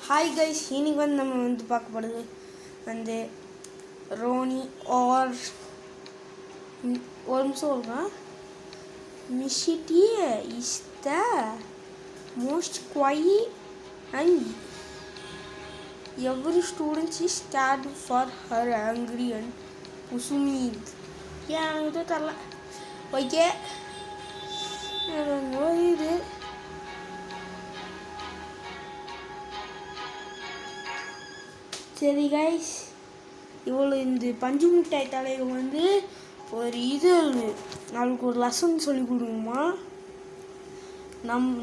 Hi guys, இன்னைக்கு நம்ம பார்க்க போகிறது வந்து ரோனி ஆர் ஒரு நிமிஷம் இருக்கா Mishti is the most quiet and every students is scared for her angry and புசுமீத் ஏன் எனக்கு தரல ஓகே இது சரி கைஸ், இவ்வளோ இந்த பஞ்சு மிட்டாய் தலைவர் வந்து ஒரு இது நாளைக்கு ஒரு லெசன் சொல்லி கொடுங்கம்மா.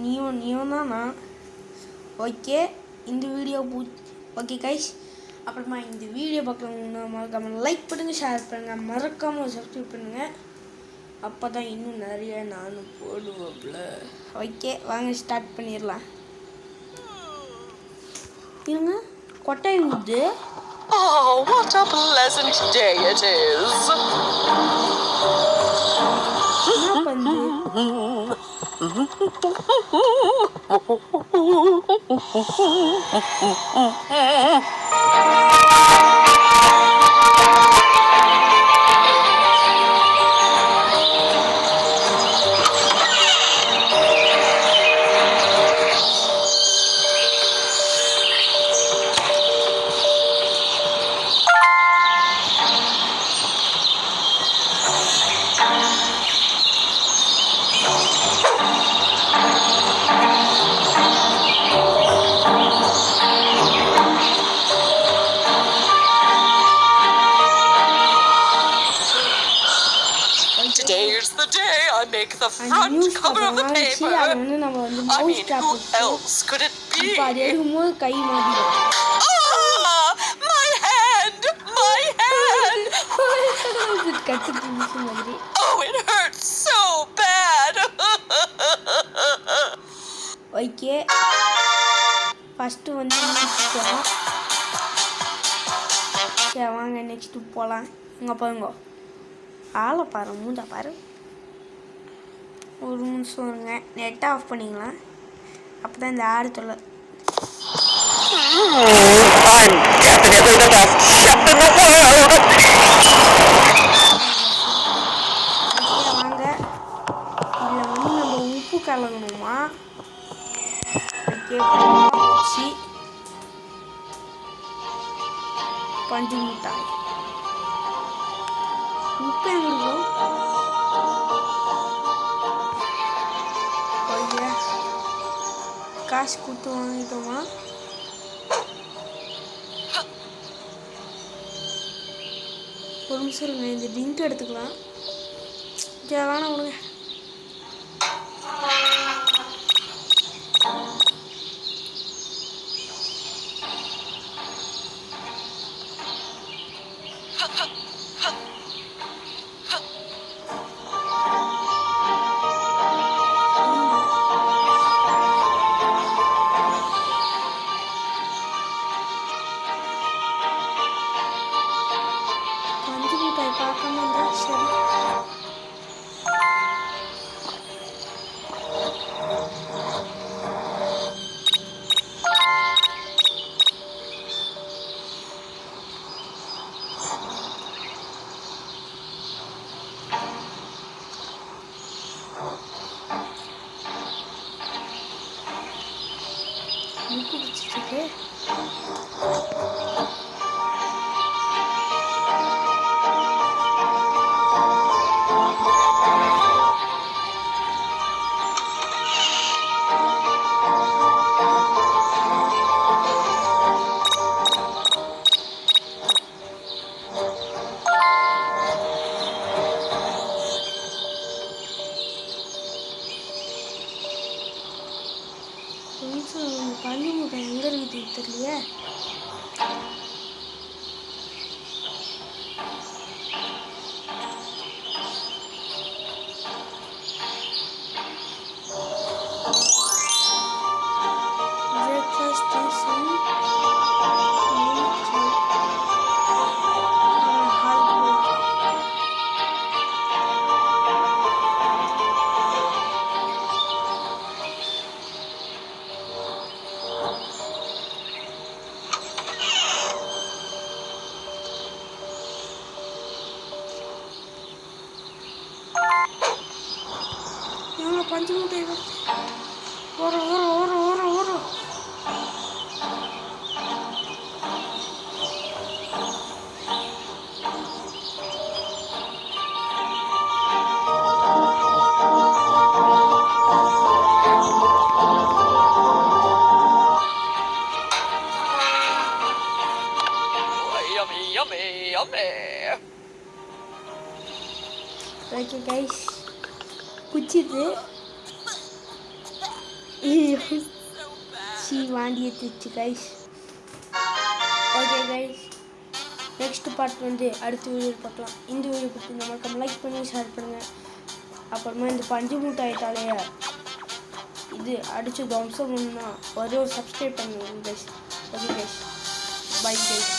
நீயும் தான் நான். ஓகே, இந்த வீடியோ ஓகே கைஸ். அப்புறமா இந்த வீடியோ பார்க்கணுன்னா மறக்காமல் லைக் பண்ணுங்கள், ஷேர் பண்ணுங்கள், மறக்காமல் சப்ஸ்கிரைப் பண்ணுங்கள். அப்போ தான் இன்னும் நிறைய நானும் போடுவோம்ல. ஓகே, வாங்க ஸ்டார்ட் பண்ணிடலாம். இருங்க, கொட்டாய் ஊது. Oh, what a pleasant day it is. என்ன பண்ணுது? Today's the day I make the front cover of the paper. I mean, who else could it be? Ah, my hand! My hand! Oh, it hurts so bad! Okay, first வந்து முடிச்சிட்டோம். சரி வாங்க next போகலாம். இங்கே பாருங்க, ஆளை பாரு, மூஞ்சா பாரு. ஒரு நிமிஷம் இருங்க, நெட்டை ஆஃப் பண்ணிக்கலாம். அப்போ தான் இந்த ஆடு தொல்லை. வாங்க, இதில் வந்து நம்ம உப்பு கலக்கணுமா? ஓகே, பஞ்சு மிட்டாய் உப்பு எங்களுக்கும் ஓகே, காசு கொடுத்து வாங்கிட்டோமா? ஒரு நிமிஷம் இருங்க, இந்த ட்ரிங்க் எடுத்துக்கலாம். சரி வேணாம் விடுங்க. பஞ்சு மிட்டாய் பார்க்காம இருந்தா சரி. மூக்கு பிடிச்சிட்டு பஞ்சு மிட்டாய் எங்கே இருக்குது தெரியலையே. பஞ்சு மூட்டை ஓரம் ஓரம் ஓரம் ஓரம் ஓரம். Yummy, yummy, yummy. Okay guys, குச்சிது வாண்டி எடுத்துச்சு guys. Okay guys, next part வந்து அடுத்த வீடியோ பார்க்கலாம். இந்த வீடியோ பற்றி நம்மளுக்கு லைக் பண்ணி ஷேர் பண்ணுங்கள். அப்புறமா இந்த பஞ்சு மூட்டை ஆயிட்டாலே இது அடித்து தம்சம் பண்ணால் ஒரே ஒரு சப்ஸ்கிரைப் பண்ணுங்கள் guys. Okay guys, bye guys.